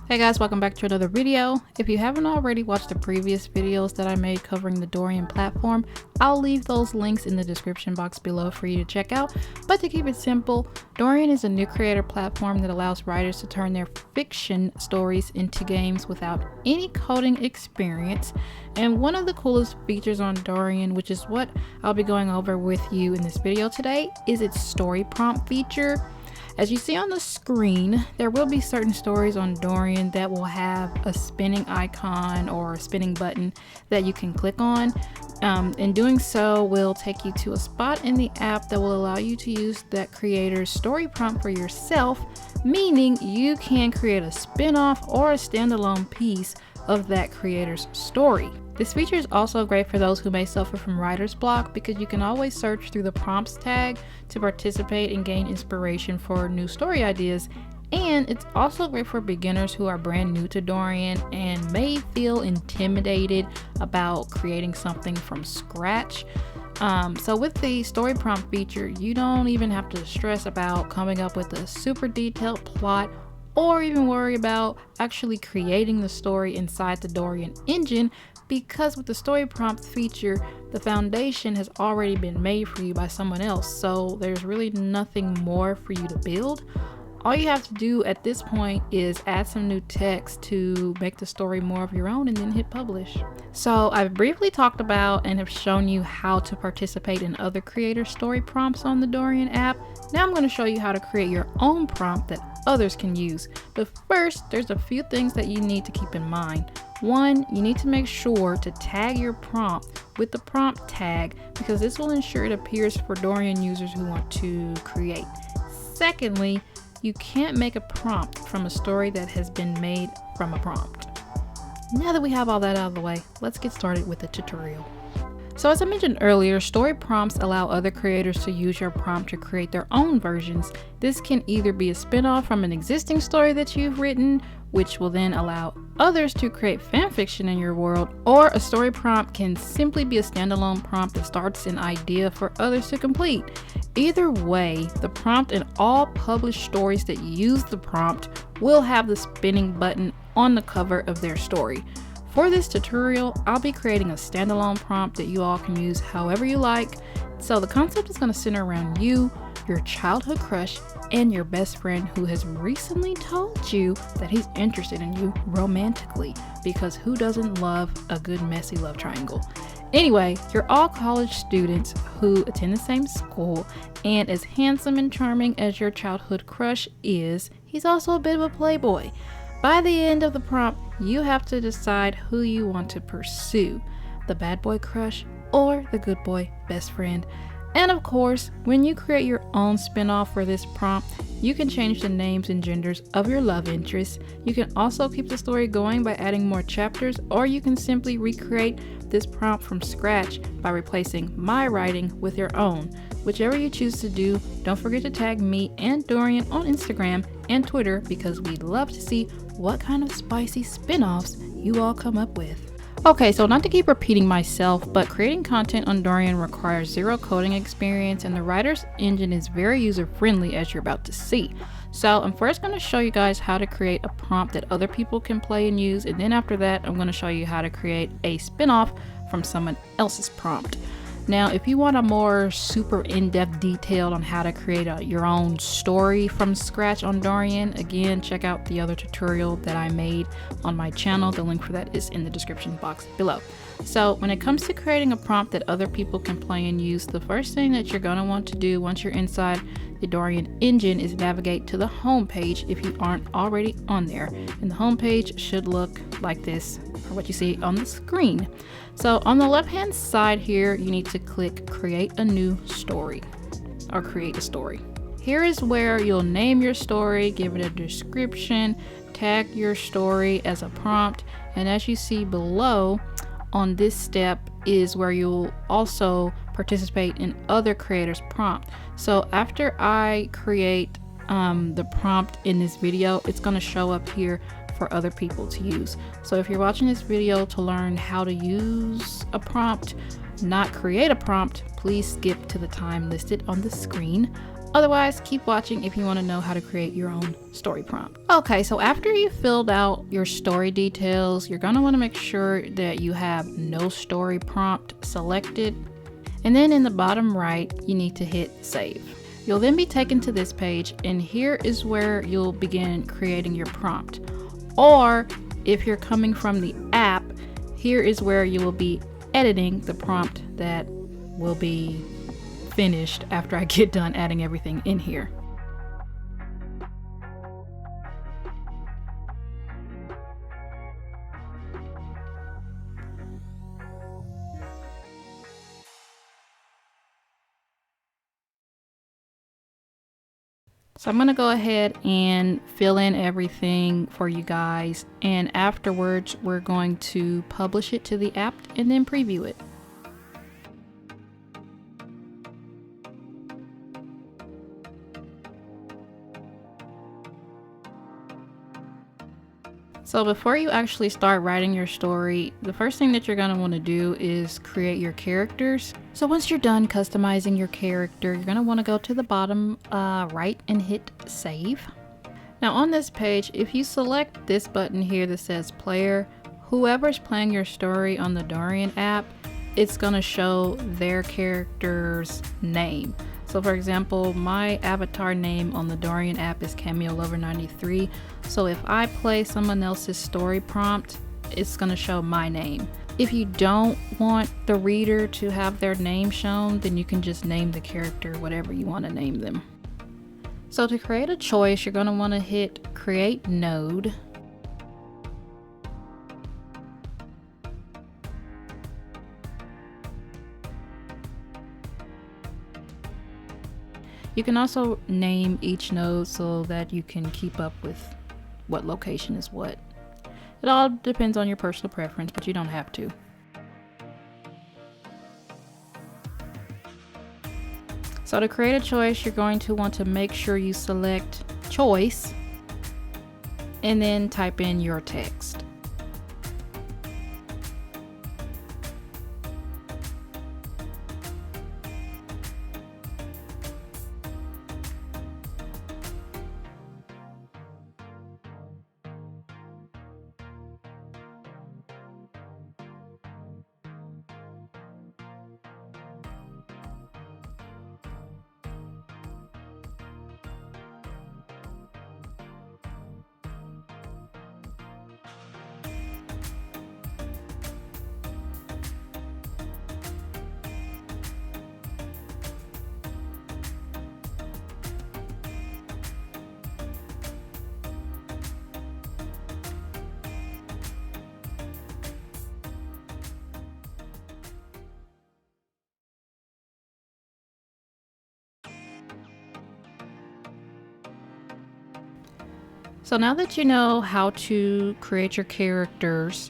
Hey guys, welcome back to another video. If you haven't already watched the previous videos that I made covering the Dorian platform, I'll leave those links in the description box below for you to check out. But to keep it simple, Dorian is a new creator platform that allows writers to turn their fiction stories into games without any coding experience. And one of the coolest features on Dorian, which is what I'll be going over with you in this video today, is its story prompt feature. As you see on the screen, there will be certain stories on Dorian that will have a spinning icon or a spinning button that you can click on. And doing so will take you to a spot in the app that will allow you to use that creator's story prompt for yourself, meaning you can create a spin-off or a standalone piece of that creator's story. This feature is also great for those who may suffer from writer's block because you can always search through the prompts tag to participate and gain inspiration for new story ideas. And it's also great for beginners who are brand new to Dorian and may feel intimidated about creating something from scratch. So with the story prompt feature, you don't even have to stress about coming up with a super detailed plot or even worry about actually creating the story inside the Dorian engine, because with the story prompt feature, the foundation has already been made for you by someone else, so there's really nothing more for you to build. All you have to do at this point is add some new text to make the story more of your own and then hit publish. So I've briefly talked about and have shown you how to participate in other creator story prompts on the Dorian app. Now I'm going to show you how to create your own prompt that others can use. But first, there's a few things that you need to keep in mind. One, you need to make sure to tag your prompt with the prompt tag because this will ensure it appears for Dorian users who want to create. Secondly, you can't make a prompt from a story that has been made from a prompt. Now that we have all that out of the way, let's get started with the tutorial. So as I mentioned earlier, story prompts allow other creators to use your prompt to create their own versions. This can either be a spin-off from an existing story that you've written, which will then allow others to create fan fiction in your world, or a story prompt can simply be a standalone prompt that starts an idea for others to complete. Either way, the prompt and all published stories that use the prompt will have the spinning button on the cover of their story. For this tutorial, I'll be creating a standalone prompt that you all can use however you like. So the concept is going to center around you, your childhood crush, and your best friend who has recently told you that he's interested in you romantically, because who doesn't love a good messy love triangle? Anyway, you're all college students who attend the same school, and as handsome and charming as your childhood crush is, he's also a bit of a playboy. By the end of the prompt, you have to decide who you want to pursue, the bad boy crush or the good boy best friend. And of course, when you create your own spin-off for this prompt, you can change the names and genders of your love interests. You can also keep the story going by adding more chapters, or you can simply recreate this prompt from scratch by replacing my writing with your own. Whichever you choose to do, don't forget to tag me and Dorian on Instagram and Twitter because we'd love to see what kind of spicy spin-offs you all come up with. Okay, so not to keep repeating myself, but creating content on Dorian requires zero coding experience, and the writer's engine is very user-friendly, as you're about to see. So I'm first going to show you guys how to create a prompt that other people can play and use, and then after that I'm going to show you how to create a spin-off from someone else's prompt. Now, if you want a more super in-depth detail on how to create your own story from scratch on Dorian, again, check out the other tutorial that I made on my channel. The link for that is in the description box below. So when it comes to creating a prompt that other people can play and use, the first thing that you're going to want to do once you're inside the Dorian engine is navigate to the home page if you aren't already on there. And the home page should look like this for what you see on the screen. So on the left hand side here, you need to click create a new story or create a story. Here is where you'll name your story, give it a description, tag your story as a prompt, and as you see below on this step is where you'll also participate in other creators' prompt. So after I create the prompt in this video, it's going to show up here for for other people to use. So if you're watching this video to learn how to use a prompt, not create a prompt, please skip to the time listed on the screen. Otherwise, keep watching if you want to know how to create your own story prompt. Okay, so after you filled out your story details, you're going to want to make sure that you have no story prompt selected. And then in the bottom right, you need to hit save. You'll then be taken to this page, and here is where you'll begin creating your prompt. Or if you're coming from the app, here is where you will be editing the prompt that will be finished after I get done adding everything in here. So I'm going to go ahead and fill in everything for you guys, and afterwards we're going to publish it to the app and then preview it. So before you actually start writing your story, the first thing that you're going to want to do is create your characters. So once you're done customizing your character, you're going to want to go to the bottom right and hit save. Now on this page, if you select this button here that says player, whoever's playing your story on the Dorian app, it's going to show their character's name. So for example, my avatar name on the Dorian app is Cameo Lover 93. So if I play someone else's story prompt, it's going to show my name. If you don't want the reader to have their name shown, then you can just name the character whatever you want to name them. So to create a choice, you're going to want to hit create node. You can also name each node so that you can keep up with what location is what. It all depends on your personal preference, but you don't have to. So to create a choice, you're going to want to make sure you select choice and then type in your text. So now that you know how to create your characters,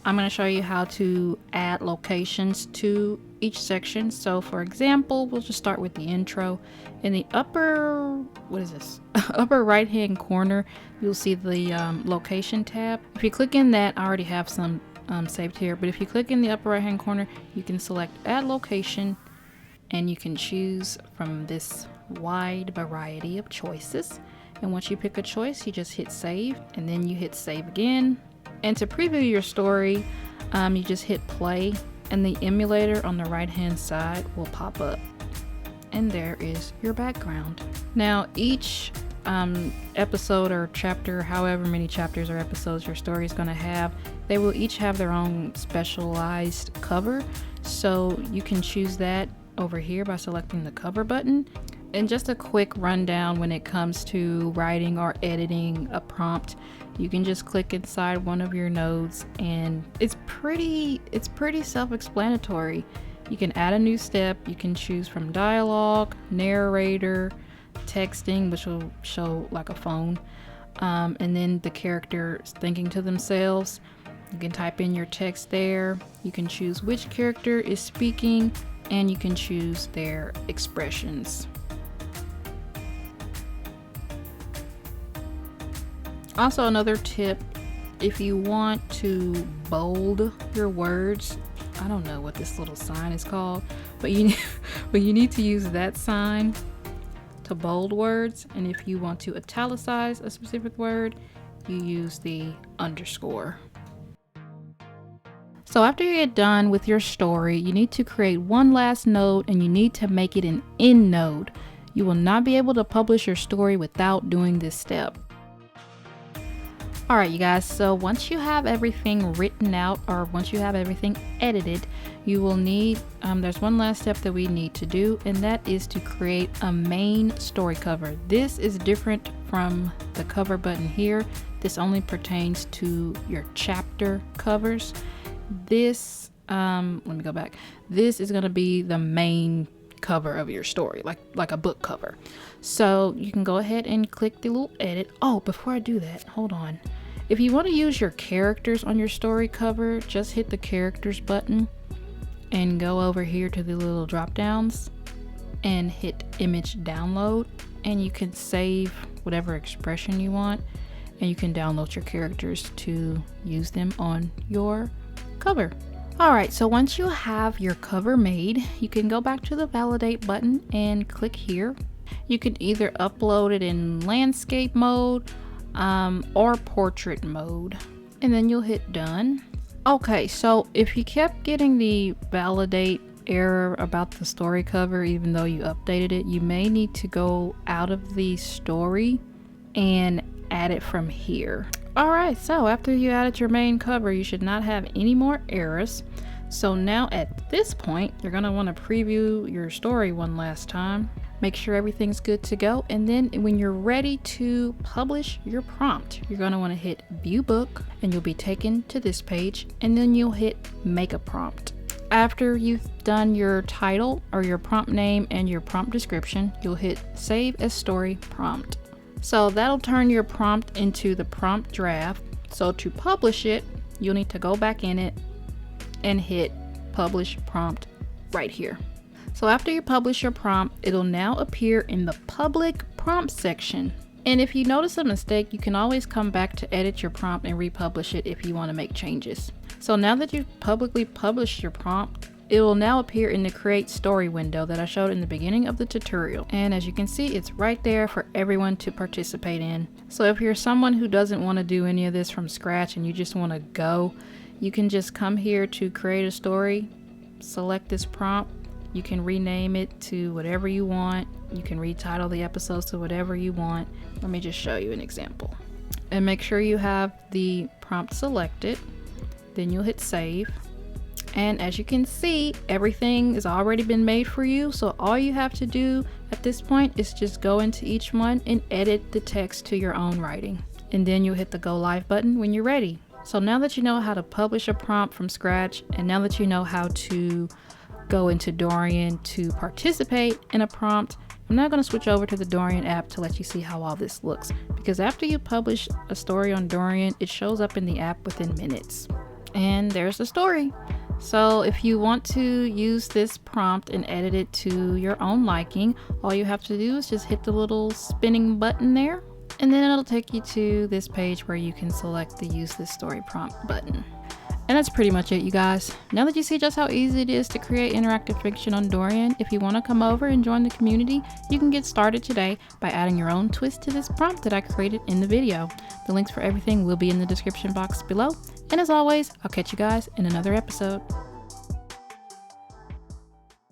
I'm going to show you how to add locations to each section. So for example, we'll just start with the intro. In the upper, what is this? Upper right hand corner, you'll see the location tab. If you click in that, I already have some saved here, but if you click in the upper right hand corner, you can select add location and you can choose from this wide variety of choices. And once you pick a choice, you just hit save and then you hit save again. And to preview your story, you just hit play and the emulator on the right hand side will pop up. And there is your background. Now each episode or chapter, however many chapters or episodes your story is going to have, they will each have their own specialized cover. So you can choose that over here by selecting the cover button. And just a quick rundown when it comes to writing or editing a prompt, you can just click inside one of your nodes and it's pretty self-explanatory. You can add a new step, you can choose from dialogue, narrator, texting, which will show like a phone, and then the character thinking to themselves. You can type in your text there, you can choose which character is speaking, and you can choose their expressions. Also, another tip if you want to bold your words, I don't know what this little sign is called, but you need to use that sign to bold words. And if you want to italicize a specific word, you use the underscore. So after you get done with your story, you need to create one last node, and you need to make it an end node. You will not be able to publish your story without doing this step. Alright you guys, so once you have everything written out, or once you have everything edited, you will need, there's one last step that we need to do, and that is to create a main story cover. This is different from the cover button here. This only pertains to your chapter covers. This, let me go back. This is going to be the main cover of your story, like a book cover. So you can go ahead and click the little edit. Oh, before I do that, hold on. If you want to use your characters on your story cover, just hit the characters button and go over here to the little drop downs and hit image download, and you can save whatever expression you want, and you can download your characters to use them on your cover. Alright, so once you have your cover made, you can go back to the validate button and click here. You can either upload it in landscape mode or portrait mode, and then you'll hit done. Okay, so if you kept getting the validate error about the story cover even though you updated it, you may need to go out of the story and add it from here. Alright, so after you added your main cover, you should not have any more errors. So now at this point, you're going to want to preview your story one last time. Make sure everything's good to go, and then when you're ready to publish your prompt, you're going to want to hit view book, and you'll be taken to this page, and then you'll hit make a prompt. After you've done your title or your prompt name and your prompt description, you'll hit save as story prompt. So that'll turn your prompt into the prompt draft. So to publish it, you'll need to go back in it and hit publish prompt right here. So after you publish your prompt, it'll now appear in the public prompt section. And if you notice a mistake, you can always come back to edit your prompt and republish it if you want to make changes. So now that you've publicly published your prompt, it will now appear in the create story window that I showed in the beginning of the tutorial. And as you can see, it's right there for everyone to participate in. So if you're someone who doesn't want to do any of this from scratch and you just want to go, you can just come here to create a story, select this prompt. You can rename it to whatever you want. You can retitle the episodes to whatever you want. Let me just show you an example. And make sure you have the prompt selected. Then you'll hit save. And as you can see, everything has already been made for you. So all you have to do at this point is just go into each one and edit the text to your own writing. And then you'll hit the go live button when you're ready. So now that you know how to publish a prompt from scratch, and now that you know how to go into Dorian to participate in a prompt, I'm now going to switch over to the Dorian app to let you see how all this looks, because after you publish a story on Dorian, it shows up in the app within minutes. And there's the story. So if you want to use this prompt and edit it to your own liking, all you have to do is just hit the little spinning button there, and then it'll take you to this page where you can select the use this story prompt button. And that's pretty much it, you guys. Now that you see just how easy it is to create interactive fiction on Dorian, if you want to come over and join the community, you can get started today by adding your own twist to this prompt that I created in the video. The links for everything will be in the description box below. And as always, I'll catch you guys in another episode.